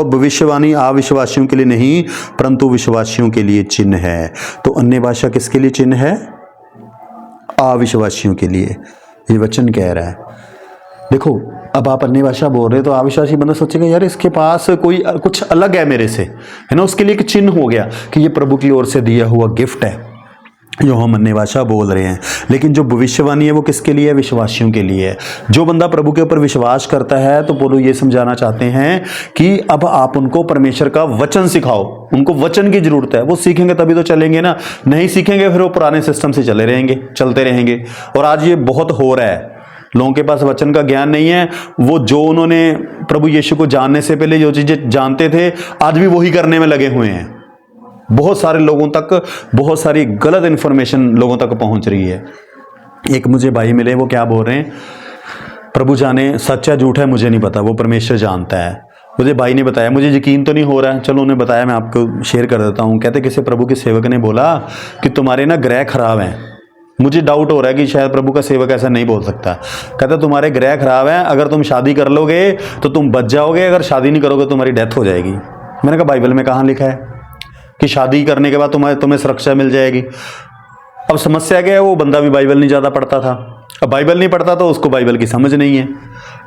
भविष्यवाणी अविश्वासियों के लिए नहीं परंतु विश्वासियों के लिए चिन्ह है। तो अन्य भाषा किसके लिए चिन्ह है? अविश्वासियों के लिए, ये वचन कह रहा है। देखो अब आप अन्य भाषा बोल रहे हो तो अविश्वासी बंदा सोचेगा यार इसके पास कोई कुछ अलग है मेरे से, है ना। उसके लिए एक चिन्ह हो गया कि ये प्रभु की ओर से दिया हुआ गिफ्ट है जो हम अन्य भाषा बोल रहे हैं। लेकिन जो भविष्यवाणी है वो किसके लिए है? विश्वासियों के लिए है। जो बंदा प्रभु के ऊपर विश्वास करता है, तो पौलुस ये समझाना चाहते हैं कि अब आप उनको परमेश्वर का वचन सिखाओ, उनको वचन की जरूरत है। वो सीखेंगे तभी तो चलेंगे ना, नहीं सीखेंगे फिर वो पुराने सिस्टम से चलते रहेंगे। और आज ये बहुत हो रहा है, लोगों के पास वचन का ज्ञान नहीं है। वो जो उन्होंने प्रभु यीशु को जानने से पहले जो चीजें जानते थे आज भी वही करने में लगे हुए हैं। बहुत सारे लोगों तक बहुत सारी गलत इंफॉर्मेशन लोगों तक पहुंच रही है। एक मुझे भाई मिले, वो क्या बोल रहे हैं, प्रभु जाने सच है झूठ है मुझे नहीं पता, वो परमेश्वर जानता है। मुझे भाई ने बताया, मुझे यकीन तो नहीं हो रहा है, चलो उन्हें बताया, मैं आपको शेयर कर देता हूँ। कहते किसी प्रभु के सेवक ने बोला कि तुम्हारे ना ग्रह खराब हैं। मुझे डाउट हो रहा है कि शायद प्रभु का सेवक ऐसा नहीं बोल सकता। कहता तुम्हारे ग्रह खराब हैं, अगर तुम शादी कर लोगे तो तुम बच जाओगे, अगर शादी नहीं करोगे तुम्हारी डेथ हो जाएगी। मैंने कहा बाइबल में कहाँ लिखा है कि शादी करने के बाद तुम्हें सुरक्षा मिल जाएगी। अब समस्या क्या है, वो बंदा भी बाइबल नहीं ज़्यादा पढ़ता था। अब बाइबल नहीं पढ़ता तो उसको बाइबल की समझ नहीं है।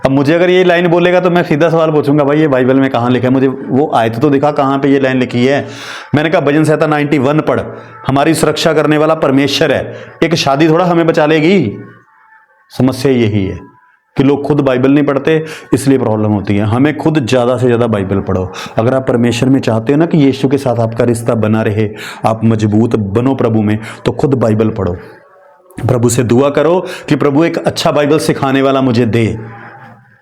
अब मुझे अगर ये लाइन बोलेगा तो मैं सीधा सवाल पूछूंगा, भाई ये बाइबल में कहाँ लिखा है, मुझे वो आयत तो दिखा कहाँ पे ये लाइन लिखी है। मैंने कहा भजन संहिता 91 पढ़, हमारी सुरक्षा करने वाला परमेश्वर है, एक शादी थोड़ा हमें बचा लेगी। समस्या यही है कि लोग खुद बाइबल नहीं पढ़ते, इसलिए प्रॉब्लम होती है। हमें खुद ज़्यादा से ज़्यादा बाइबल पढ़ो। अगर आप परमेश्वर में चाहते हो ना कि यीशु के साथ आपका रिश्ता बना रहे, आप मजबूत बनो प्रभु में, तो खुद बाइबल पढ़ो। प्रभु से दुआ करो कि प्रभु एक अच्छा बाइबल सिखाने वाला मुझे दे,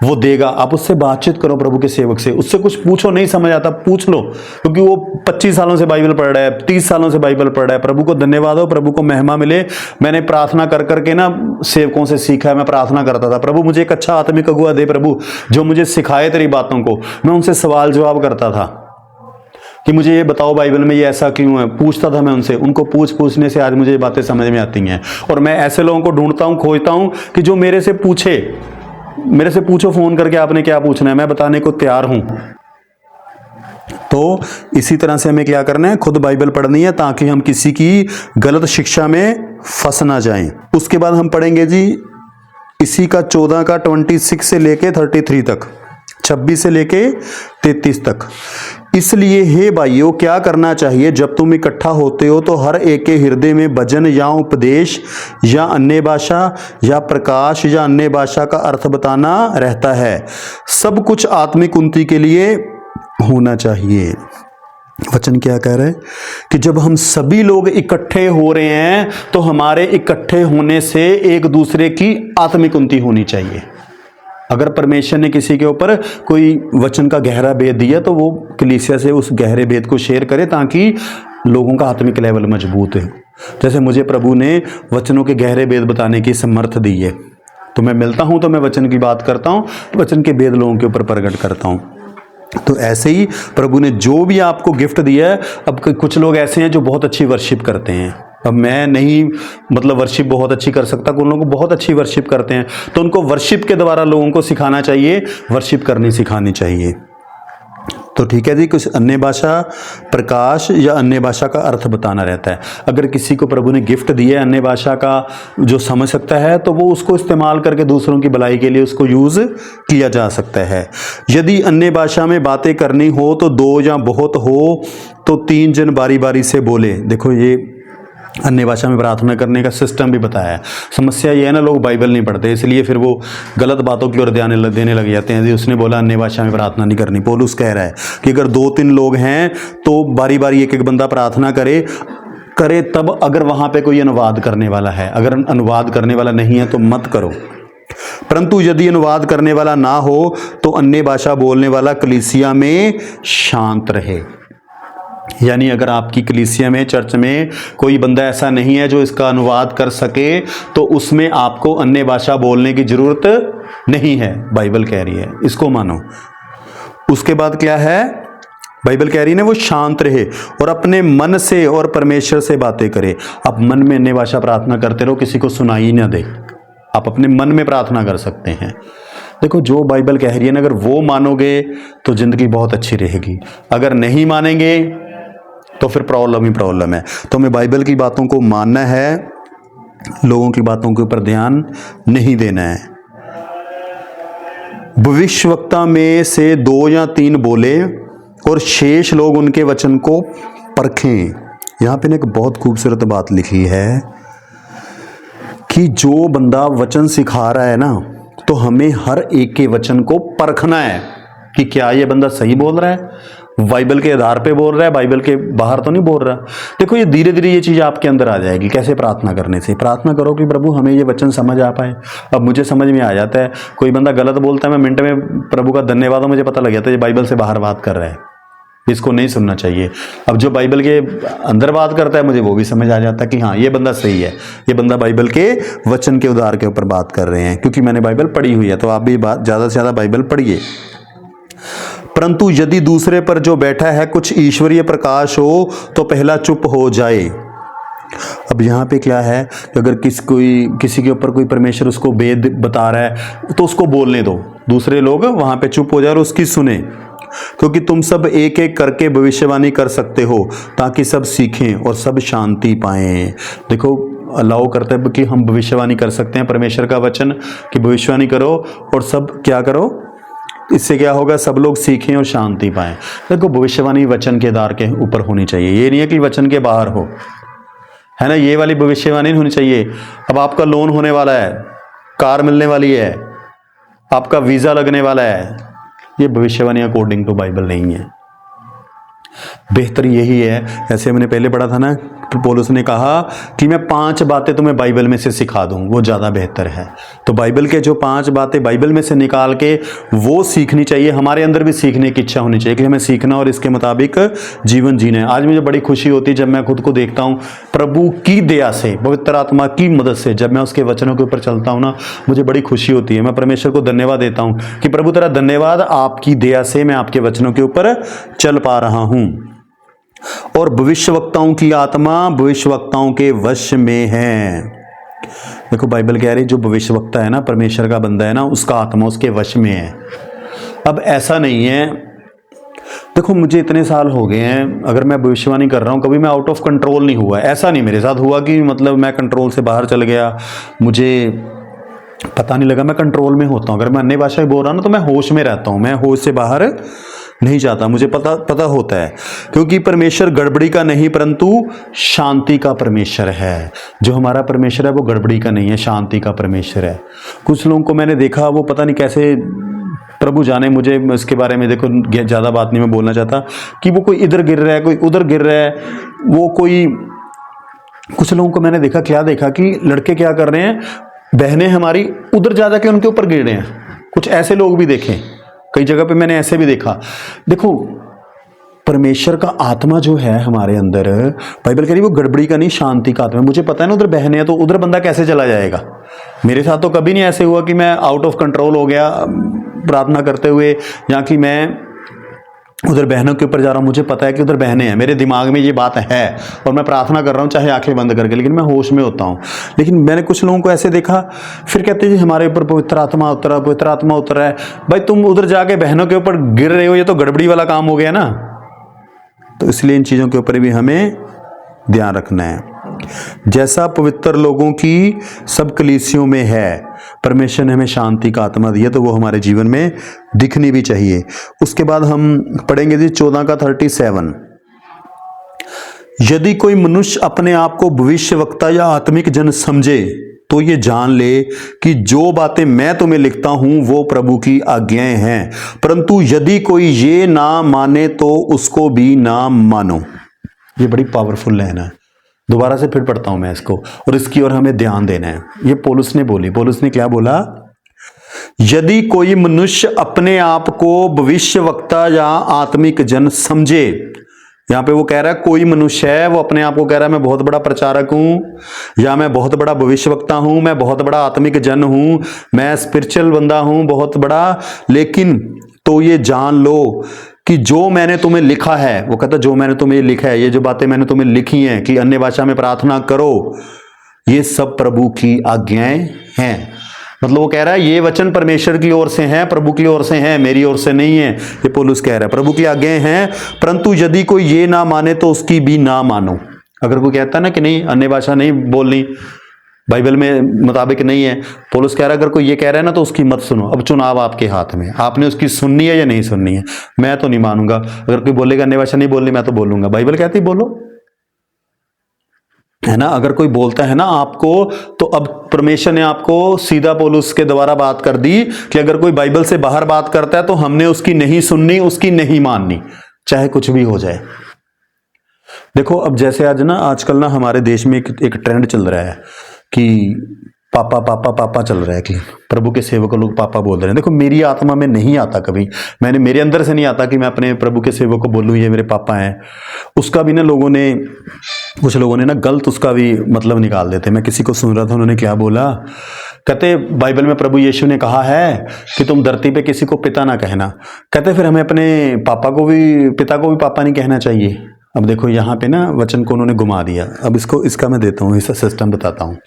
वो देगा। आप उससे बातचीत करो, प्रभु के सेवक से, उससे कुछ पूछो, नहीं समझ आता पूछ लो, क्योंकि वो 25 सालों से बाइबल पढ़ रहा है, 30 सालों से बाइबल पढ़ रहा है। प्रभु को धन्यवाद हो, प्रभु को महिमा मिले। मैंने प्रार्थना कर करके ना सेवकों से सीखा है। मैं प्रार्थना करता था, प्रभु मुझे एक अच्छा आत्मिक अगुआ दे प्रभु, जो मुझे सिखाए तेरी बातों को। मैं उनसे सवाल जवाब करता था कि मुझे ये बताओ बाइबल में ये ऐसा क्यों है, पूछता था मैं उनसे। उनको पूछने से आज मुझे ये बातें समझ में आती हैं। और मैं ऐसे लोगों को ढूंढता हूँ, खोजता हूँ कि जो मेरे से पूछे, मेरे से पूछो फोन करके आपने क्या पूछना है, मैं बताने को तैयार हूं। तो इसी तरह से हमें क्या करना है, खुद बाइबल पढ़नी है ताकि हम किसी की गलत शिक्षा में फंस ना जाएं। उसके बाद हम पढ़ेंगे जी इसी का 14 का 26 से लेके 33 तक, 26 से लेके 33 तक। इसलिए हे भाइयों क्या करना चाहिए, जब तुम इकट्ठा होते हो तो हर एक के हृदय में भजन या उपदेश या अन्य भाषा या प्रकाश या अन्य भाषा का अर्थ बताना रहता है। सब कुछ आत्मिक उन्नति के लिए होना चाहिए। वचन क्या कह रहे हैं कि जब हम सभी लोग इकट्ठे हो रहे हैं तो हमारे इकट्ठे होने से एक दूसरे की आत्मिक उन्नति होनी चाहिए। अगर परमेश्वर ने किसी के ऊपर कोई वचन का गहरा भेद दिया तो वो कलीसिया से उस गहरे भेद को शेयर करे ताकि लोगों का आत्मिक लेवल मजबूत हो। जैसे मुझे प्रभु ने वचनों के गहरे भेद बताने की समर्थ दी है, तो मैं मिलता हूं तो मैं वचन की बात करता हूं, वचन के भेद लोगों के ऊपर प्रकट करता हूं। तो ऐसे ही प्रभु ने जो भी आपको गिफ्ट दिया है, अब कुछ लोग ऐसे हैं जो बहुत अच्छी वर्शिप करते हैं। अब मैं नहीं मतलब वर्शिप बहुत अच्छी कर सकता, उन लोगों को बहुत अच्छी वर्शिप करते हैं, तो उनको वर्शिप के द्वारा लोगों को सिखाना चाहिए, वर्शिप करनी सिखानी चाहिए। तो ठीक है जी, कुछ अन्य भाषा, प्रकाश या अन्य भाषा का अर्थ बताना रहता है। अगर किसी को प्रभु ने गिफ्ट दिया है अन्य भाषा का जो समझ सकता है, तो वो उसको इस्तेमाल करके दूसरों की भलाई के लिए उसको यूज़ किया जा सकता है। यदि अन्य भाषा में बातें करनी हो तो 2 या बहुत हो तो 3 जन बारी बारी से बोले। देखो ये अन्य भाषा में प्रार्थना करने का सिस्टम भी बताया है। समस्या ये है ना, लोग बाइबल नहीं पढ़ते, इसलिए फिर वो गलत बातों की ओर देने लग जाते हैं। उसने बोला अन्य भाषा में प्रार्थना नहीं करनी। पौलुस कह रहा है कि अगर 2-3 लोग हैं तो बारी बारी एक बंदा प्रार्थना करे तब, अगर वहां पे कोई अनुवाद करने वाला है। अगर अनुवाद करने वाला नहीं है तो मत करो। परंतु यदि अनुवाद करने वाला ना हो तो अन्य भाषा बोलने वाला कलीसिया में शांत रहे। यानी अगर आपकी कलीसिया में, चर्च में कोई बंदा ऐसा नहीं है जो इसका अनुवाद कर सके, तो उसमें आपको अन्य भाषा बोलने की जरूरत नहीं है। बाइबल कह रही है, इसको मानो। उसके बाद क्या है, बाइबल कह रही है ना, वो शांत रहे और अपने मन से और परमेश्वर से बातें करे। आप मन में अन्य भाषा प्रार्थना करते रहो, किसी को सुनाई ना दे। आप अपने मन में प्रार्थना कर सकते हैं। देखो जो बाइबल कह रही है ना, अगर वो मानोगे तो जिंदगी बहुत अच्छी रहेगी। अगर नहीं मानेंगे तो फिर प्रॉब्लम ही प्रॉब्लम है। तो हमें बाइबल की बातों को मानना है, लोगों की बातों के ऊपर ध्यान नहीं देना है। भविष्यवक्ता में से 2 या 3 बोले और शेष लोग उनके वचन को परखें। यहां पे एक बहुत खूबसूरत बात लिखी है कि जो बंदा वचन सिखा रहा है ना, तो हमें हर एक के वचन को परखना है कि क्या ये बंदा सही बोल रहा है। बाइबल के आधार पे बोल रहा है, बाइबल के बाहर तो नहीं बोल रहा। देखो ये धीरे धीरे ये चीज़ आपके अंदर आ जाएगी। कैसे? प्रार्थना करने से। प्रार्थना करो कि प्रभु हमें ये वचन समझ आ पाए। अब मुझे समझ में आ जाता है, कोई बंदा गलत बोलता है, मैं मिनट में प्रभु का धन्यवाद हो, मुझे पता लग जाता है ये बाइबल से बाहर बात कर रहा है, इसको नहीं सुनना चाहिए। अब जो बाइबल के अंदर बात करता है मुझे वो भी समझ आ जाता है कि हाँ ये बंदा सही है, ये बंदा बाइबल के वचन के उद्धार के ऊपर बात कर रहे हैं, क्योंकि मैंने बाइबल पढ़ी हुई है। तो आप भी बात ज़्यादा से ज़्यादा बाइबल पढ़िए। परंतु यदि दूसरे पर जो बैठा है कुछ ईश्वरीय प्रकाश हो तो पहला चुप हो जाए। अब यहाँ पे क्या है कि अगर किसी के ऊपर कोई परमेश्वर उसको वेद बता रहा है तो उसको बोलने दो, दूसरे लोग वहाँ पे चुप हो जाए और उसकी सुने, क्योंकि तुम सब एक एक करके भविष्यवाणी कर सकते हो ताकि सब सीखें और सब शांति पाएं। देखो अलाउ करते हैं कि हम भविष्यवाणी कर सकते हैं, परमेश्वर का वचन कि भविष्यवाणी करो और सब क्या करो, इससे क्या होगा, सब लोग सीखें और शांति पाएं। देखो भविष्यवाणी वचन के आधार के ऊपर होनी चाहिए, ये नहीं है कि वचन के बाहर हो, है ना। ये वाली भविष्यवाणी नहीं होनी चाहिए। अब आपका लोन होने वाला है, कार मिलने वाली है, आपका वीजा लगने वाला है, ये भविष्यवाणी अकॉर्डिंग टू बाइबल नहीं है। बेहतर यही है, जैसे मैंने पहले पढ़ा था ना, तो पौलुस ने कहा कि मैं 5 बातें तुम्हें बाइबल में से सिखा दूं, वो ज़्यादा बेहतर है। तो बाइबल के जो 5 बातें बाइबल में से निकाल के वो सीखनी चाहिए। हमारे अंदर भी सीखने की इच्छा होनी चाहिए कि हमें सीखना और इसके मुताबिक जीवन जीना है। आज मुझे बड़ी खुशी होती है जब मैं खुद को देखता हूँ प्रभु की दया से, पवित्र आत्मा की मदद से, जब मैं उसके वचनों के ऊपर चलता हूँ ना, मुझे बड़ी खुशी होती है। मैं परमेश्वर को धन्यवाद देता हूँ कि प्रभु तेरा धन्यवाद, आपकी दया से मैं आपके वचनों के ऊपर चल पा रहा हूँ। और भविष्यवक्ताओं की आत्मा भविष्यवक्ताओं के वश में है। देखो बाइबल कह रही जो भविष्यवक्ता है ना, परमेश्वर का बंदा है ना, उसका आत्मा उसके वश में है। अब ऐसा नहीं है, देखो मुझे इतने साल हो गए हैं, अगर मैं भविष्यवाणी कर रहा हूँ कभी मैं आउट ऑफ कंट्रोल नहीं हुआ। ऐसा नहीं मेरे साथ हुआ कि मतलब मैं कंट्रोल से बाहर चल गया, मुझे पता नहीं लगा। मैं कंट्रोल में होता हूँ। अगर मैं अन्य भाषा बोल रहा हूँ ना तो मैं होश में रहता हूँ, मैं होश से बाहर नहीं जाता। मुझे पता होता है, क्योंकि परमेश्वर गड़बड़ी का नहीं परंतु शांति का परमेश्वर है। जो हमारा परमेश्वर है वो गड़बड़ी का नहीं है, शांति का परमेश्वर है। कुछ लोगों को मैंने देखा, वो पता नहीं कैसे, प्रभु जाने, मुझे इसके बारे में देखो ज़्यादा बात नहीं मैं बोलना चाहता, कि वो कोई इधर गिर रहा है, कोई उधर गिर रहा है, वो कोई, कुछ लोगों को मैंने देखा, क्या देखा कि लड़के क्या कर रहे हैं, बहनें हमारी उधर जा के उनके ऊपर गिर रहे हैं। कुछ ऐसे लोग भी देखे, कई जगह पे मैंने ऐसे भी देखा। देखो परमेश्वर का आत्मा जो है हमारे अंदर, बाइबल कह रही वो गड़बड़ी का नहीं, शांति का आत्मा। मुझे पता है ना उधर बहनें हैं तो उधर बंदा कैसे चला जाएगा। मेरे साथ तो कभी नहीं ऐसे हुआ कि मैं आउट ऑफ कंट्रोल हो गया प्रार्थना करते हुए, या कि मैं उधर बहनों के ऊपर जा रहा हूँ। मुझे पता है कि उधर बहनें हैं, मेरे दिमाग में ये बात है और मैं प्रार्थना कर रहा हूँ चाहे आंखें बंद करके, लेकिन मैं होश में होता हूँ। लेकिन मैंने कुछ लोगों को ऐसे देखा, फिर कहते हैं हमारे ऊपर पवित्र आत्मा उतरा, पवित्र आत्मा उतरा है। भाई तुम उधर जाके बहनों के ऊपर गिर रहे हो, ये तो गड़बड़ी वाला काम हो गया ना। तो इसलिए इन चीज़ों के ऊपर भी हमें ध्यान रखना है। जैसा पवित्र लोगों की सब कलीसियों में है, परमेश्वर ने हमें शांति का आत्मा दिया, तो वो हमारे जीवन में दिखनी भी चाहिए। उसके बाद हम पढ़ेंगे जी 14 का 37। यदि कोई मनुष्य अपने आप को भविष्यवक्ता या आत्मिक जन समझे तो ये जान ले कि जो बातें मैं तुम्हें लिखता हूं वो प्रभु की आज्ञाएं हैं। परंतु यदि कोई ये ना माने तो उसको भी ना मानो। ये बड़ी पावरफुल लाइन है, दोबारा से फिर पढ़ता हूं मैं इसको, और इसकी ओर हमें ध्यान देना है। ये पौलुस ने बोली, पौलुस ने क्या बोला, यदि कोई मनुष्य अपने आप को भविष्यवक्ता या आत्मिक जन समझे। यहां पे वो कह रहा है कोई मनुष्य है, वो अपने आप को कह रहा है मैं बहुत बड़ा प्रचारक हूं, या मैं बहुत बड़ा भविष्यवक्ता हूं, मैं बहुत बड़ा आत्मिक जन हूं, मैं स्पिरिचुअल बंदा हूं बहुत बड़ा। लेकिन तो ये जान लो कि जो मैंने तुम्हें लिखा है, वो कहता जो मैंने तुम्हें लिखा है, ये जो बातें मैंने तुम्हें लिखी हैं कि अन्य भाषा में प्रार्थना करो, ये सब प्रभु की आज्ञाएं हैं। मतलब वो कह रहा है ये वचन परमेश्वर की ओर से हैं, प्रभु की ओर से हैं, मेरी ओर से नहीं है। ये पौलुस कह रहा है प्रभु की आज्ञाएं हैं, परंतु यदि कोई ये ना माने तो उसकी भी ना मानो। अगर कोई कहता है ना कि नहीं अन्य भाषा नहीं बोलनी, बाइबल में मुताबिक नहीं है, पौलुस कह रहा है अगर कोई ये कह रहा है ना तो उसकी मत सुनो। अब चुनाव आपके हाथ में, आपने उसकी सुननी है या नहीं सुननी है। मैं तो नहीं मानूंगा, अगर कोई बोलेगा अन्य भाषा नहीं बोलनी, मैं तो बोलूंगा। बाइबल कहती बोलो, है ना। अगर कोई बोलता है ना आपको, तो अब परमेश्वर ने आपको सीधा पौलुस के द्वारा बात कर दी कि अगर कोई बाइबल से बाहर बात करता है तो हमने उसकी नहीं सुननी, उसकी नहीं माननी। चाहे कुछ भी हो जाए। देखो अब जैसे आज ना आजकल ना हमारे देश में एक ट्रेंड चल रहा है कि पापा पापा पापा चल रहा है, कि प्रभु के सेवक लोग पापा बोल रहे हैं। देखो मेरी आत्मा में नहीं आता, कभी मेरे अंदर से नहीं आता कि मैं अपने प्रभु के सेवक को बोलूं ये मेरे पापा हैं। उसका भी ना कुछ लोगों ने ना गलत उसका भी मतलब निकाल देते। मैं किसी को सुन रहा था, उन्होंने क्या बोला, कहते बाइबल में प्रभु यीशु ने कहा है कि तुम धरती पे किसी को पिता ना कहना। कहते फिर हमें अपने पिता को भी पापा नहीं कहना चाहिए। अब देखो यहाँ पे ना वचन को उन्होंने घुमा दिया। अब इसका मैं देता हूँ, इसका सिस्टम बताता हूँ।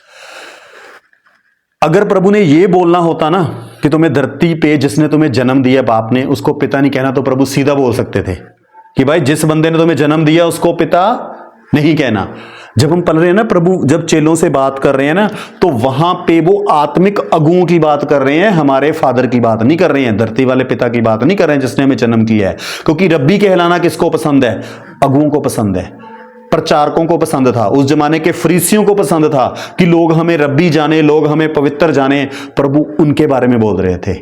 अगर प्रभु ने ये बोलना होता ना कि तुम्हें धरती पे जिसने तुम्हें जन्म दिया बाप ने, उसको पिता नहीं कहना, तो प्रभु सीधा बोल सकते थे कि भाई जिस बंदे ने तुम्हें जन्म दिया उसको पिता नहीं कहना। जब हम पढ़ रहे हैं ना, प्रभु जब चेलों से बात कर रहे हैं ना, तो वहां पे वो आत्मिक अगुओं की बात कर रहे हैं, हमारे फादर की बात नहीं कर रहे हैं, धरती वाले पिता की बात नहीं कर रहे हैं जिसने हमें जन्म किया है। क्योंकि रब्बी कहलाना किसको पसंद है? अगुओं को पसंद है, प्रचारकों को पसंद था, उस जमाने के फरीसियों को पसंद था कि लोग हमें रब्बी जाने, लोग हमें पवित्र जाने। प्रभु उनके बारे में बोल रहे थे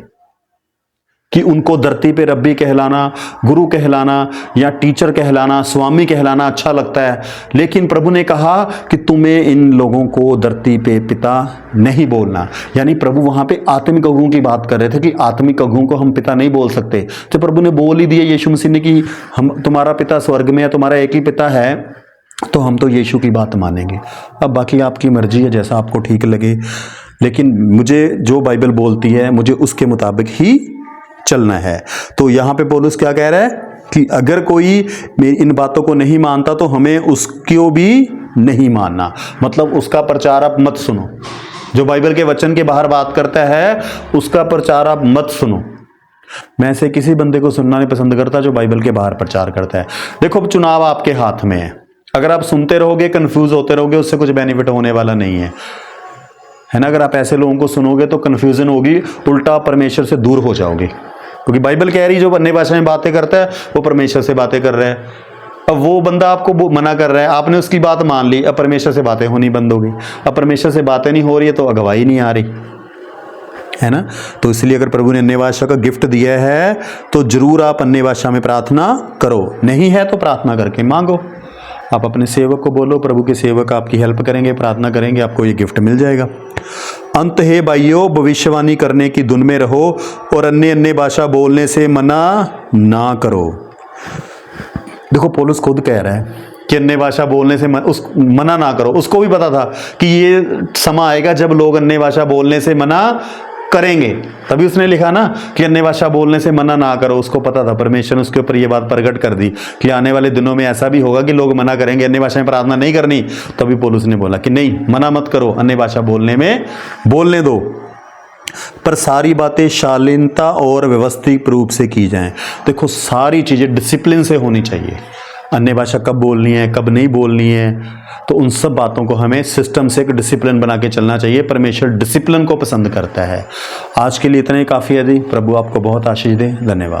कि उनको धरती पे रब्बी कहलाना, गुरु कहलाना या टीचर कहलाना, स्वामी कहलाना अच्छा लगता है। लेकिन प्रभु ने कहा कि तुम्हें इन लोगों को धरती पे पिता नहीं बोलना। यानी प्रभु वहां पे आत्मिक अगुओं की बात कर रहे थे कि आत्मिक अगुओं को हम पिता नहीं बोल सकते। तो प्रभु ने बोल ही दिया यीशु मसीह ने कि हम तुम्हारा पिता स्वर्ग में है, तुम्हारा एक ही पिता है, तो हम तो यीशु की बात मानेंगे। अब बाकी आपकी मर्जी है, जैसा आपको ठीक लगे। लेकिन मुझे जो बाइबल बोलती है मुझे उसके मुताबिक ही चलना है। तो यहां पे पौलुस क्या कह रहा है कि अगर कोई इन बातों को नहीं मानता तो हमें उसको भी नहीं मानना। मतलब उसका प्रचार आप मत सुनो, जो बाइबल के वचन के बाहर बात करता है उसका प्रचार आप मत सुनो। मैं ऐसे किसी बंदे को सुनना नहीं पसंद करता जो बाइबल के बाहर प्रचार करता है। देखो चुनाव आपके हाथ में है, अगर आप सुनते रहोगे, कंफ्यूज होते रहोगे, उससे कुछ बेनिफिट होने वाला नहीं है ना। अगर आप ऐसे लोगों को सुनोगे तो कंफ्यूजन होगी, उल्टा परमेश्वर से दूर हो जाओगे। क्योंकि बाइबल कह रही जो अन्य भाषा में बातें करता है वो परमेश्वर से बातें कर रहा है। अब वो बंदा आपको मना कर रहा है, आपने उसकी बात मान ली, अब परमेश्वर से बातें होनी बंद हो गई। अब परमेश्वर से बातें नहीं हो रही है तो अगवाई नहीं आ रही है ना। तो इसलिए अगर प्रभु ने अन्य भाषा का गिफ्ट दिया है तो जरूर आप अन्य भाषा में प्रार्थना करो, नहीं है तो प्रार्थना करके मांगो। आप अपने सेवक को बोलो, प्रभु के सेवक आपकी हेल्प करेंगे, प्रार्थना करेंगे, आपको ये गिफ्ट मिल जाएगा। अंत है भाइयों, भविष्यवाणी करने की धुन में रहो और अन्य भाषा बोलने से मना ना करो। देखो पौलुस खुद कह रहा है कि अन्य भाषा बोलने से मना ना करो। उसको भी पता था कि ये समय आएगा जब लोग अन्य भाषा बोलने से मना करेंगे, तभी उसने लिखा ना कि अन्य भाषा बोलने से मना ना करो। उसको पता था, परमेश्वर ने उसके ऊपर ये बात प्रकट कर दी कि आने वाले दिनों में ऐसा भी होगा कि लोग मना करेंगे, अन्य भाषा में प्रार्थना नहीं करनी। तभी पौलुस ने बोला कि नहीं, मना मत करो, अन्य भाषा बोलने दो, पर सारी बातें शालीनता और व्यवस्थित रूप से की जाएं। देखो सारी चीजें डिसिप्लिन से होनी चाहिए। अन्य भाषा कब बोलनी है, कब नहीं बोलनी है, तो उन सब बातों को हमें सिस्टम से एक डिसिप्लिन बना के चलना चाहिए। परमेश्वर डिसिप्लिन को पसंद करता है। आज के लिए इतना ही काफ़ी है। प्रभु आपको बहुत आशीष दे। धन्यवाद।